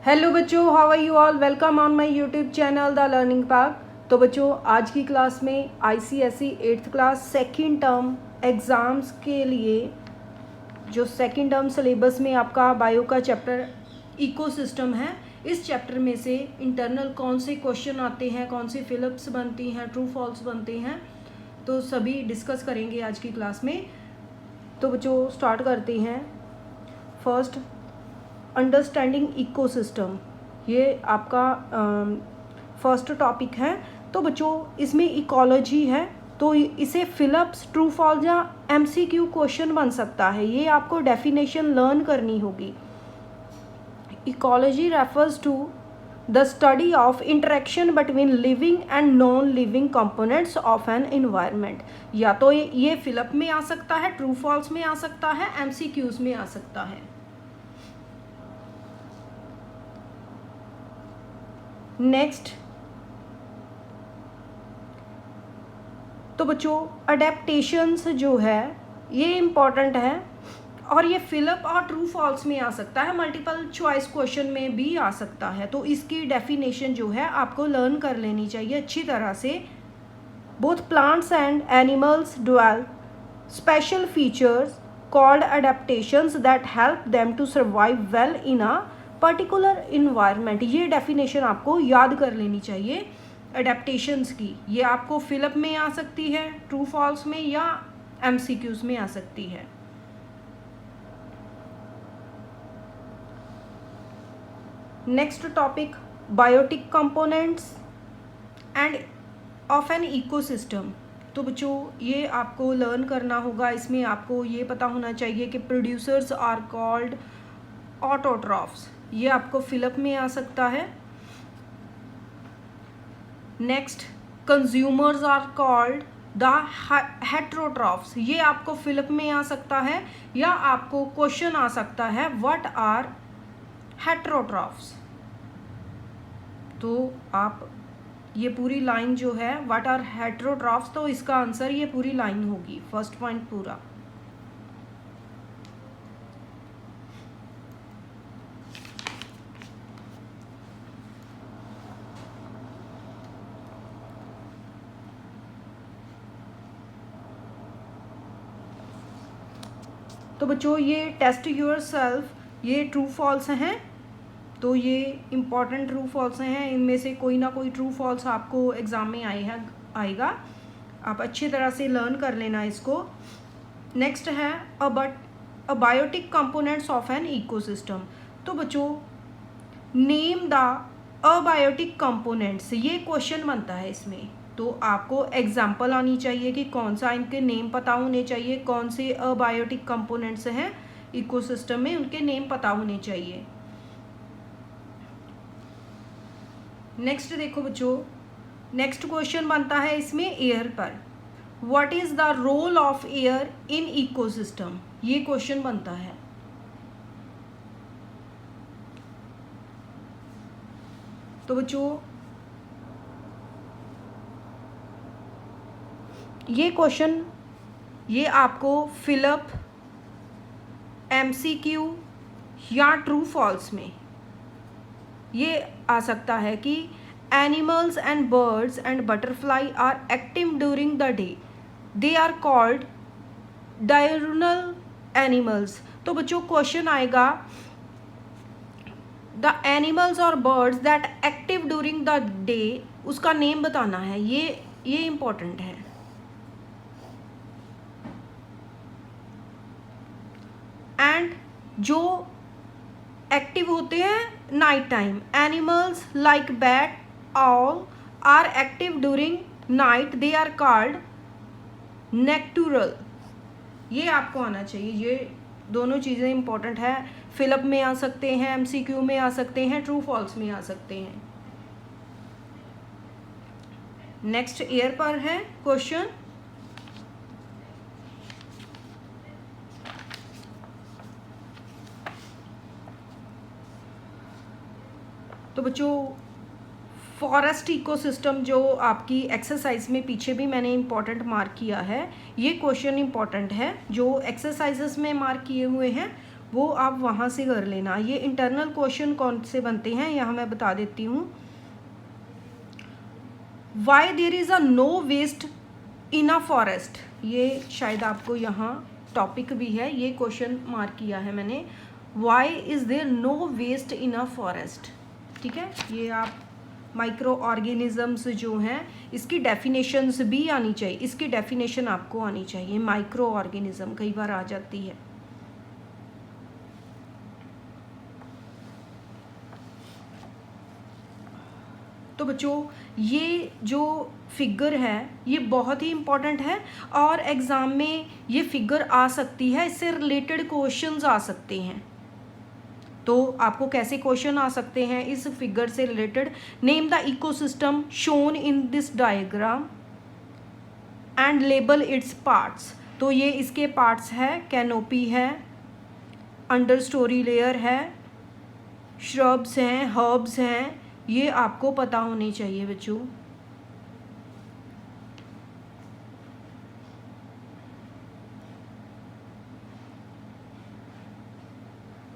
Hello बच्चों, how are you all. Welcome on my YouTube channel the learning park. तो बच्चों, आज की क्लास में ICSE 8th class second term exams के लिए जो सेकेंड टर्म सिलेबस में आपका बायो का चैप्टर इकोसिस्टम है, इस चैप्टर में से इंटरनल कौन से क्वेश्चन आते हैं, कौन सी फिलिप्स बनती हैं, ट्रू फॉल्स बनते हैं, तो सभी डिस्कस करेंगे आज की क्लास में। तो बच्चों स्टार्ट करते हैं। फर्स्ट, अंडरस्टैंडिंग इकोसिस्टम, ये आपका फर्स्ट टॉपिक है। तो बच्चों इसमें इकोलॉजी है, तो इसे फिलिप्स, ट्रू फॉल्स या एमसीक्यू क्वेश्चन बन सकता है। ये आपको डेफिनेशन लर्न करनी होगी। Ecology refers to the study of interaction between living and non living components of an environment. या तो ये फिलिप में आ सकता है, ट्रू फॉल्स में आ सकता है, एमसीक्यूज में आ सकता है। नेक्स्ट, तो बच्चों अडेप्टेशंस जो है ये इम्पॉर्टेंट है, और ये फिलिप और ट्रू फॉल्स में आ सकता है, मल्टीपल चॉइस क्वेश्चन में भी आ सकता है। तो इसकी डेफिनेशन जो है आपको लर्न कर लेनी चाहिए अच्छी तरह से। Both plants and animals develop special features called adaptations that help them to survive well in a particular environment. ये डेफिनेशन आपको याद कर लेनी चाहिए अडेप्टेशंस की। ये आपको फिलिप में आ सकती है, ट्रू फॉल्स में या एमसीक्यूज में आ सकती है। Next topic, biotic components and of an ecosystem. तो बच्चों ये आपको लर्न करना होगा। इसमें आपको ये पता होना चाहिए कि प्रोड्यूसर्स आर कॉल्ड ऑटोट्रॉफ्स, ये आपको फिलिप में आ सकता है। Next, consumers are called the heterotrophs, ये आपको फिलिप में आ सकता है, या आपको क्वेश्चन आ सकता है व्हाट आर हेट्रोट्रॉफ्स। तो आप ये पूरी लाइन जो है व्हाट आर हेट्रोट्रॉफ्स, तो इसका आंसर ये पूरी लाइन होगी, फर्स्ट पॉइंट पूरा। तो बच्चों ये टेस्ट योर सेल्फ, ये ट्रू फॉल्स हैं। तो ये इम्पॉर्टेंट ट्रू फॉल्स हैं, इनमें से कोई ना कोई ट्रू फॉल्स आपको एग्ज़ाम में आएगा। आप अच्छी तरह से लर्न कर लेना इसको। नेक्स्ट है abiotic components of an ecosystem. तो बच्चों नेम द अबायोटिक कंपोनेंट्स, ये क्वेश्चन बनता है इसमें। तो आपको एग्जाम्पल आनी चाहिए कि कौन सा, इनके नेम पता होने चाहिए, कौन से अबायोटिक कंपोनेंट्स हैं इकोसिस्टम में, उनके नेम पता होने चाहिए। नेक्स्ट देखो बच्चों, नेक्स्ट क्वेश्चन बनता है इसमें एयर पर। What is the role of air in ecosystem, ये क्वेश्चन बनता है। तो बच्चों ये क्वेश्चन ये आपको फिलिप, एमसीक्यू या ट्रू फॉल्स में ये आ सकता है कि animals and birds and butterfly are active during the day, they are called diurnal animals. तो बच्चों क्वेश्चन आएगा द एनिमल्स और birds that active during the day, उसका नेम बताना है। ये इम्पोर्टेंट है। एंड जो एक्टिव होते हैं night time, animals like bat, all are active during night, they are called nocturnal. ये आपको आना चाहिए। ये दोनों चीज़ें इंपॉर्टेंट है। फिलिप में आ सकते हैं, एमसीक्यू में आ सकते हैं, ट्रू फॉल्स में आ सकते हैं। नेक्स्ट एयर पर है क्वेश्चन। तो बच्चों फॉरेस्ट इकोसिस्टम जो आपकी एक्सरसाइज में पीछे भी मैंने इम्पॉर्टेंट मार्क किया है, ये क्वेश्चन इम्पॉर्टेंट है जो एक्सरसाइजेस में मार्क किए हुए हैं, वो आप वहाँ से कर लेना। ये इंटरनल क्वेश्चन कौन से बनते हैं यहाँ मैं बता देती हूँ। Why there is a no waste in a forest, ये शायद आपको यहाँ टॉपिक भी है, ये क्वेश्चन मार्क किया है मैंने। Why is there no waste in a forest, ठीक है। ये आप माइक्रो ऑर्गेनिजम्स जो हैं इसकी डेफिनेशंस भी आनी चाहिए, इसकी डेफिनेशन आपको आनी चाहिए। माइक्रो ऑर्गेनिज्म कई बार आ जाती है। तो बच्चों ये जो फिगर है ये बहुत ही इम्पॉर्टेंट है और एग्ज़ाम में ये फिगर आ सकती है, इससे रिलेटेड क्वेश्चंस आ सकते हैं। तो आपको कैसे क्वेश्चन आ सकते हैं इस फिगर से related? Name the ecosystem shown in this diagram and label its parts. तो ये इसके पार्ट्स है, कैनोपी है, अंडर स्टोरी लेयर है, श्रब्स हैं, हर्ब्स हैं, ये आपको पता होनी चाहिए बच्चों।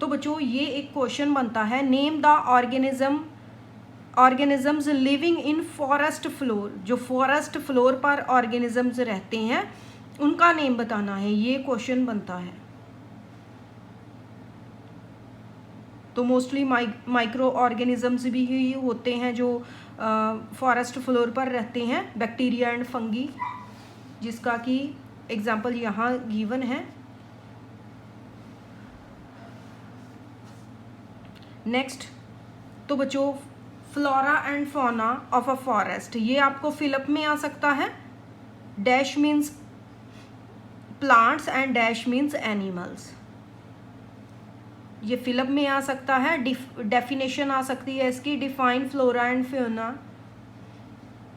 तो बच्चों ये एक क्वेश्चन बनता है, name the organisms living in forest floor. जो फॉरेस्ट फ्लोर पर ऑर्गेनिजम्स रहते हैं उनका नेम बताना है, ये क्वेश्चन बनता है। तो मोस्टली माइक्रो ऑर्गेनिजम्स भी ही होते हैं जो फॉरेस्ट फ्लोर पर रहते हैं, बैक्टीरिया एंड फंगी, जिसका कि एग्जाम्पल यहाँ गिवन है। नेक्स्ट, तो बच्चों flora and fauna of a forest, ये आपको फिलअप में आ सकता है। Dash means plants and dash means animals, ये फिलअप में आ सकता है। डेफिनेशन आ सकती है इसकी, डिफाइन फ्लोरा एंड फ्योना।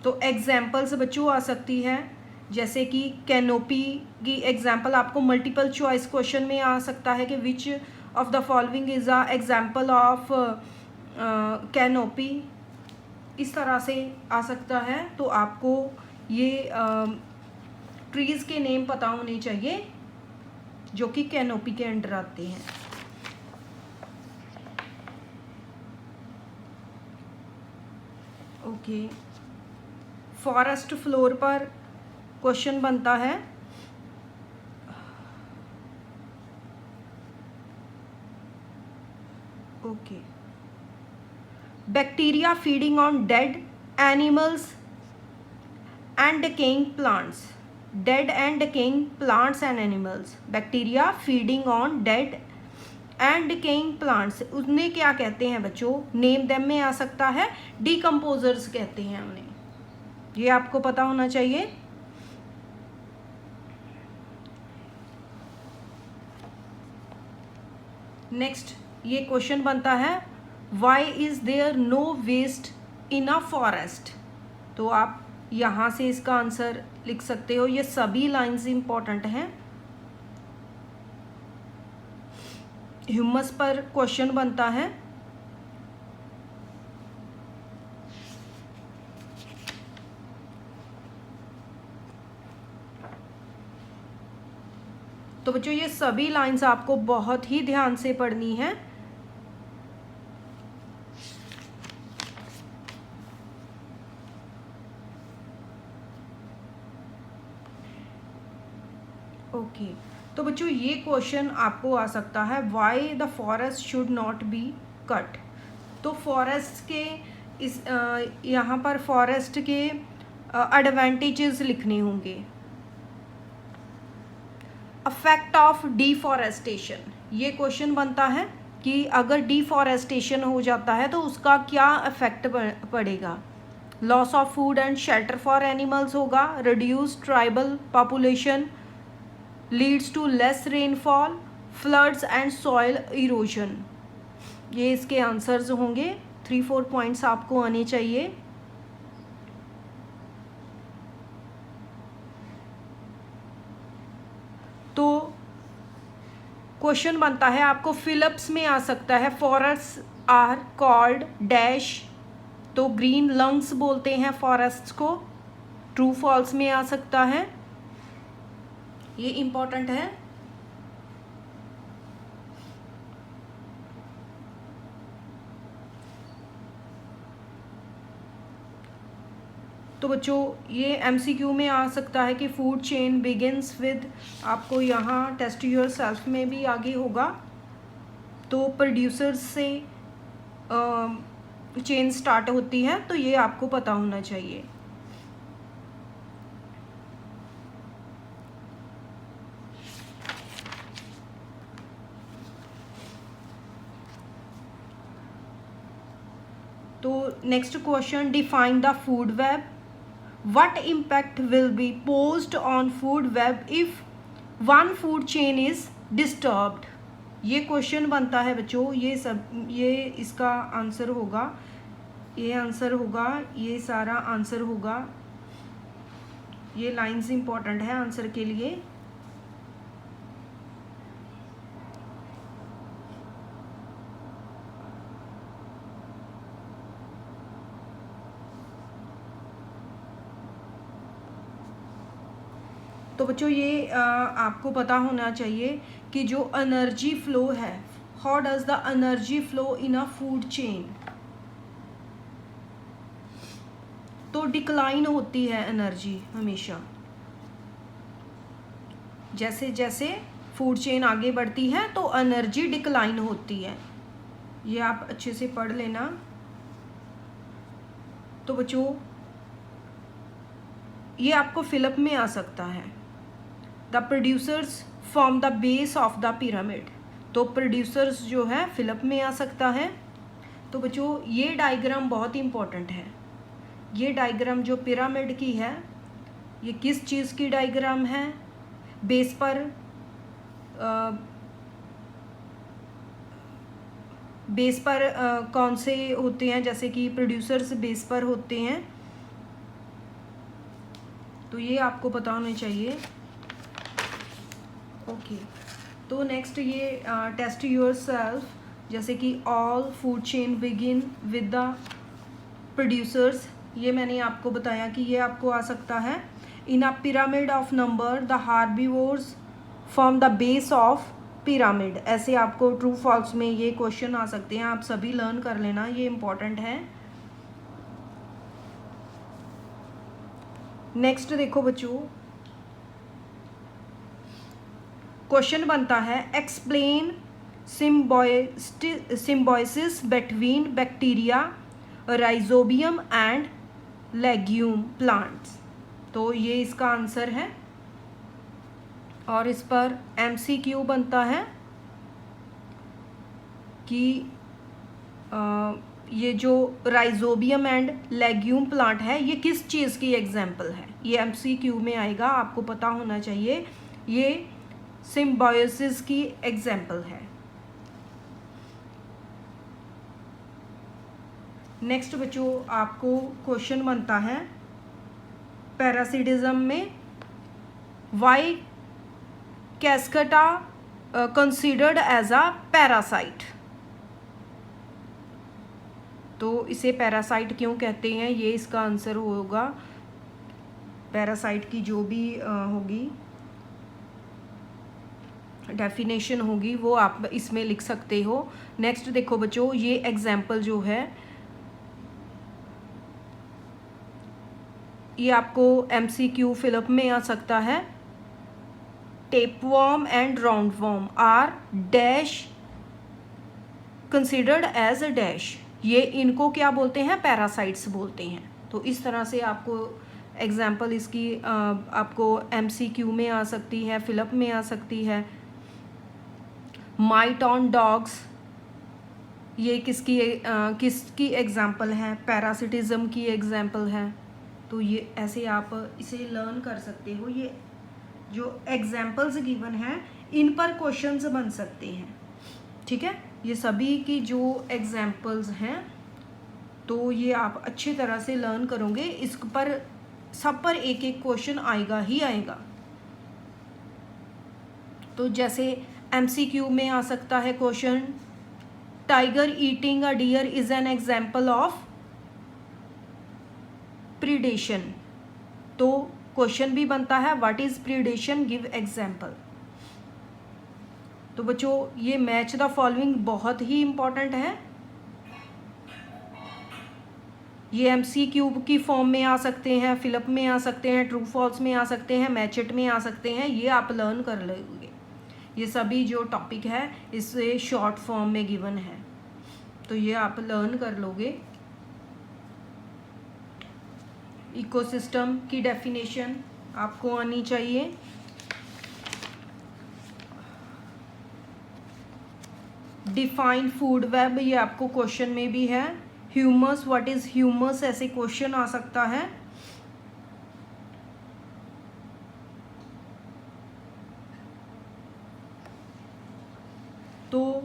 तो एग्जाम्पल्स बच्चों आ सकती है, जैसे कि कैनोपी की एग्जाम्पल आपको मल्टीपल चॉइस क्वेश्चन में आ सकता है कि which of the following is a example of canopy, इस तरह से आ सकता है। तो आपको ये ट्रीज़ के नेम पता होने चाहिए जो कि कैनोपी के अंडर आते हैं। ओके, फॉरेस्ट फ्लोर पर क्वेश्चन बनता है। Okay, bacteria feeding on dead animals and decaying plants, dead and decaying plants and animals, bacteria feeding on dead and decaying plants, उन्हें क्या कहते हैं बच्चों? नेम देम में आ सकता है, डिकम्पोजर्स कहते हैं उन्हें, ये आपको पता होना चाहिए। नेक्स्ट ये क्वेश्चन बनता है, why is there no waste in a forest. तो आप यहाँ से इसका आंसर लिख सकते हो, ये सभी लाइंस इंपॉर्टेंट हैं। ह्यूमस पर क्वेश्चन बनता है, तो बच्चों ये सभी लाइंस आपको बहुत ही ध्यान से पढ़नी है। ओके, तो बच्चों ये क्वेश्चन आपको आ सकता है, why the forest should not be cut. तो फॉरेस्ट के इस यहाँ पर फॉरेस्ट के एडवांटेजेस लिखने होंगे। अफेक्ट ऑफ डिफॉरेस्टेशन, ये क्वेश्चन बनता है कि अगर डिफॉरेस्टेशन हो जाता है तो उसका क्या इफेक्ट पड़ेगा। Loss of food and shelter for animals होगा, reduce tribal population, leads to less rainfall, floods and soil erosion, ये इसके आंसर्स होंगे। 3-4 पॉइंट्स आपको आने चाहिए। तो क्वेश्चन बनता है आपको, फिलअप्स में आ सकता है, फॉरेस्ट आर कॉल्ड डैश, तो ग्रीन लंग्स बोलते हैं फॉरेस्ट को, ट्रू फॉल्स में आ सकता है, ये इम्पॉर्टेंट है। तो बच्चों ये एमसीक्यू में आ सकता है कि फूड चेन बिगिंस विद, आपको यहाँ टेस्ट योर सेल्फ में भी आगे होगा, तो प्रोड्यूसर्स से चेन स्टार्ट होती है, तो ये आपको पता होना चाहिए। तो next question, define the food web. What impact will be posed on food web if one food chain is disturbed. ये क्वेश्चन बनता है बच्चों, ये इसका आंसर होगा, ये आंसर होगा, ये सारा आंसर होगा। ये लाइंस इंपॉर्टेंट है आंसर के लिए। तो बच्चों ये आपको पता होना चाहिए कि जो एनर्जी फ्लो है, how does the energy flow in a food chain. तो डिक्लाइन होती है एनर्जी हमेशा, जैसे जैसे फूड चेन आगे बढ़ती है तो एनर्जी डिक्लाइन होती है। ये आप अच्छे से पढ़ लेना। तो बच्चों ये आपको फिलअप में आ सकता है। The producers form the base of the pyramid. तो प्रोड्यूसर्स जो है फिलअप में आ सकता है। तो बच्चों ये डायग्राम बहुत इंपॉर्टेंट है। ये डायग्राम जो पिरामिड की है, ये किस चीज़ की डायग्राम है? बेस पर कौन से होते हैं, जैसे कि प्रोड्यूसर्स बेस पर होते हैं, तो ये आपको पता होना चाहिए। ओके तो नेक्स्ट ये टेस्ट योर सेल्फ, जैसे कि all food chain begin with the producers, ये मैंने आपको बताया कि ये आपको आ सकता है। In a pyramid of number the herbivores form the base of pyramid. ऐसे आपको ट्रू फॉल्स में ये क्वेश्चन आ सकते हैं, आप सभी लर्न कर लेना, ये इम्पॉर्टेंट है। नेक्स्ट देखो बच्चों, क्वेश्चन बनता है explain symbiosis between bacteria, rhizobium and legume plants. तो ये इसका आंसर है और इस पर एमसीक्यू बनता है कि ये जो राइजोबियम एंड लेग्यूम प्लांट है ये किस चीज़ की एग्जाम्पल है। ये एमसीक्यू में आएगा, आपको पता होना चाहिए। ये सिम्बायोसिस की एग्जाम्पल है। नेक्स्ट बच्चों आपको क्वेश्चन बनता है पैरासिटिज्म में, why cuscuta considered as a parasite. तो इसे पैरासाइट क्यों कहते हैं, ये इसका आंसर होगा। पैरासाइट की जो भी होगी डेफिनेशन होगी वो आप इसमें लिख सकते हो। नेक्स्ट देखो बच्चों, ये एग्जाम्पल जो है ये आपको एमसीक्यू फिलअप में आ सकता है। Tapeworm and roundworm are dash considered as a dash. ये इनको क्या बोलते हैं, पैरासाइट्स बोलते हैं। तो इस तरह से आपको एग्जाम्पल इसकी आपको एमसीक्यू में आ सकती है, फिलअप में आ सकती है। माइट ऑन डॉग्स, ये किसकी एग्जाम्पल है, पैरासिटिज्म की एग्जाम्पल है। तो ये ऐसे आप इसे लर्न कर सकते हो। ये जो एग्जाम्पल्स गिवन हैं इन पर क्वेश्चंस बन सकते हैं, ठीक है। ये सभी की जो एग्जाम्पल्स हैं तो ये आप अच्छी तरह से लर्न करोगे। इस पर सब पर एक एक क्वेश्चन आएगा ही आएगा। तो जैसे एमसीक्यू में आ सकता है question, tiger eating a deer is an example of predation. तो क्वेश्चन भी बनता है what is predation, give example. तो बच्चों ये मैच द फॉलोइंग बहुत ही इम्पॉर्टेंट है। ये MCQ की फॉर्म में आ सकते हैं, फिलअप में आ सकते हैं, ट्रू फॉल्स में आ सकते हैं, मैच इट में आ सकते हैं। ये आप लर्न कर लोगे। ये सभी जो टॉपिक है इससे शॉर्ट फॉर्म में गिवन है, तो ये आप लर्न कर लोगे। इकोसिस्टम की डेफिनेशन आपको आनी चाहिए। डिफाइन फूड वेब, ये आपको क्वेश्चन में भी है। ह्यूमस, व्हाट इज ह्यूमस, ऐसे क्वेश्चन आ सकता है। तो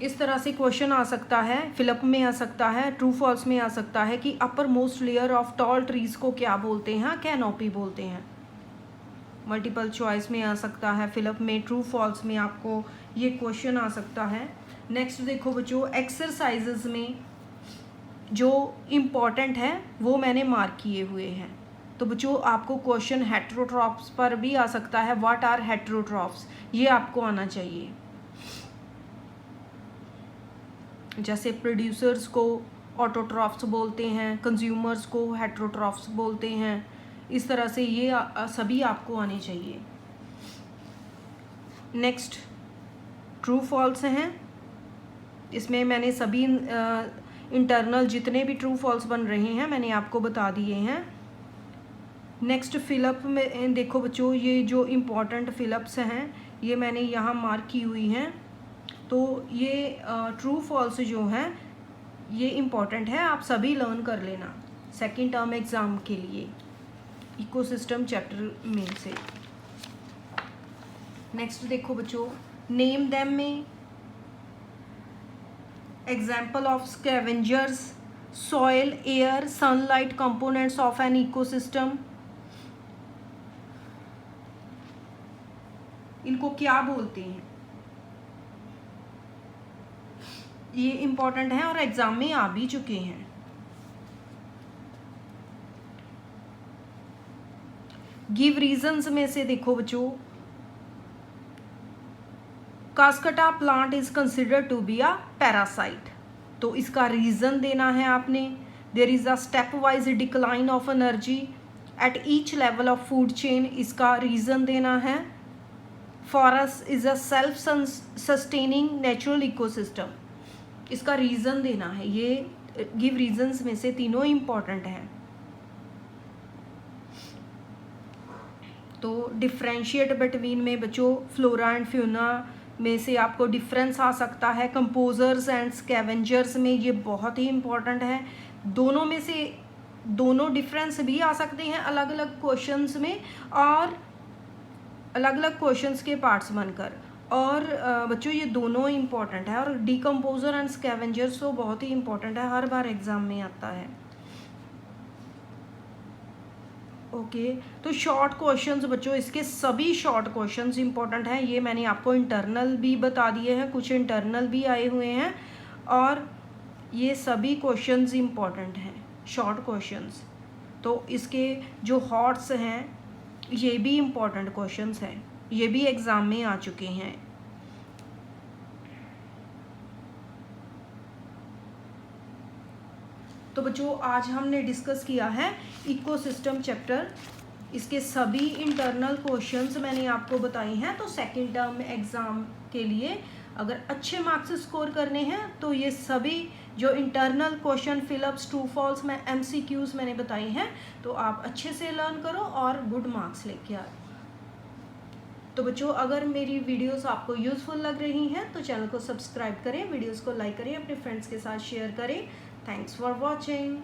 इस तरह से क्वेश्चन आ सकता है, फिलअप में आ सकता है, ट्रू फॉल्स में आ सकता है कि upper most layer of tall trees को क्या बोलते हैं, कैनोपी बोलते हैं। मल्टीपल चॉइस में आ सकता है, फिलअप में, ट्रू फॉल्स में आपको ये क्वेश्चन आ सकता है। नेक्स्ट देखो बच्चों, एक्सरसाइजेज में जो इम्पॉर्टेंट है वो मैंने मार्क किए हुए हैं। तो बच्चों आपको क्वेश्चन हेटेरोट्रॉप्स पर भी आ सकता है। व्हाट आर हेटेरोट्रॉप्स, ये आपको आना चाहिए। जैसे प्रोड्यूसर्स को ऑटोट्रॉफ्स बोलते हैं, कंज्यूमर्स को हेटेरोट्रॉफ्स बोलते हैं। इस तरह से ये सभी आपको आने चाहिए। नेक्स्ट ट्रू फॉल्स हैं। इसमें मैंने सभी इंटरनल जितने भी ट्रू फॉल्स बन रहे हैं मैंने आपको बता दिए हैं। नेक्स्ट फिलअप में देखो बच्चों, ये जो इम्पोर्टेंट फिलअप्स हैं ये मैंने यहाँ मार्क की हुई हैं। तो ये ट्रू फॉल्स जो हैं ये इम्पॉर्टेंट है, आप सभी लर्न कर लेना सेकंड टर्म एग्ज़ाम के लिए इकोसिस्टम चैप्टर में से। नेक्स्ट देखो बच्चों, नेम देम में example of scavengers, soil, air, sunlight, components of an ecosystem. इनको क्या बोलते हैं, ये इम्पोर्टेंट है और एग्जाम में आ भी चुके हैं। गिव रीजंस में से देखो बच्चों, cuscuta plant is considered to be a parasite, तो इसका रीजन देना है आपने। There is a stepwise decline of energy at each level of food chain, इसका रीजन देना है। Forest is a self sustaining natural ecosystem, इसका reason देना है। ये गिव रीजंस में से तीनों इम्पॉर्टेंट हैं। तो डिफ्रेंशिएट बिटवीन में बच्चों फ्लोरा एंड फ्यूना में से आपको डिफरेंस आ सकता है। कंपोजर्स एंड स्कैवेंजर्स में ये बहुत ही इम्पॉर्टेंट है। दोनों में से दोनों डिफरेंस भी आ सकते हैं अलग अलग क्वेश्चंस में और अलग अलग क्वेश्चंस के पार्ट्स बनकर। और बच्चों ये दोनों इम्पॉर्टेंट है। और डिकम्पोजर एंड स्कैवेंजर्स तो बहुत ही इम्पॉर्टेंट है, हर बार एग्जाम में आता है। ओके तो शॉर्ट क्वेश्चंस बच्चों, इसके सभी शॉर्ट क्वेश्चंस इम्पॉर्टेंट हैं। ये मैंने आपको इंटरनल भी बता दिए हैं, कुछ इंटरनल भी आए हुए हैं और ये सभी क्वेश्चंस इम्पॉर्टेंट हैं, शॉर्ट क्वेश्चंस। तो इसके जो हॉट्स हैं ये भी इम्पॉर्टेंट क्वेश्चंस हैं, ये भी एग्ज़ाम में आ चुके हैं। तो बच्चों आज हमने डिस्कस किया है इकोसिस्टम चैप्टर। इसके सभी इंटरनल क्वेश्चंस मैंने आपको बताए हैं। तो सेकंड टर्म एग्ज़ाम के लिए अगर अच्छे मार्क्स स्कोर करने हैं तो ये सभी जो internal question fill ups, true false में MCQs मैंने बताए हैं तो आप अच्छे से लर्न करो और गुड मार्क्स लेके आओ। तो बच्चों अगर मेरी वीडियोस आपको यूज़फुल लग रही हैं तो चैनल को सब्सक्राइब करें, वीडियोस को लाइक करें, अपने फ्रेंड्स के साथ शेयर करें। Thanks for watching.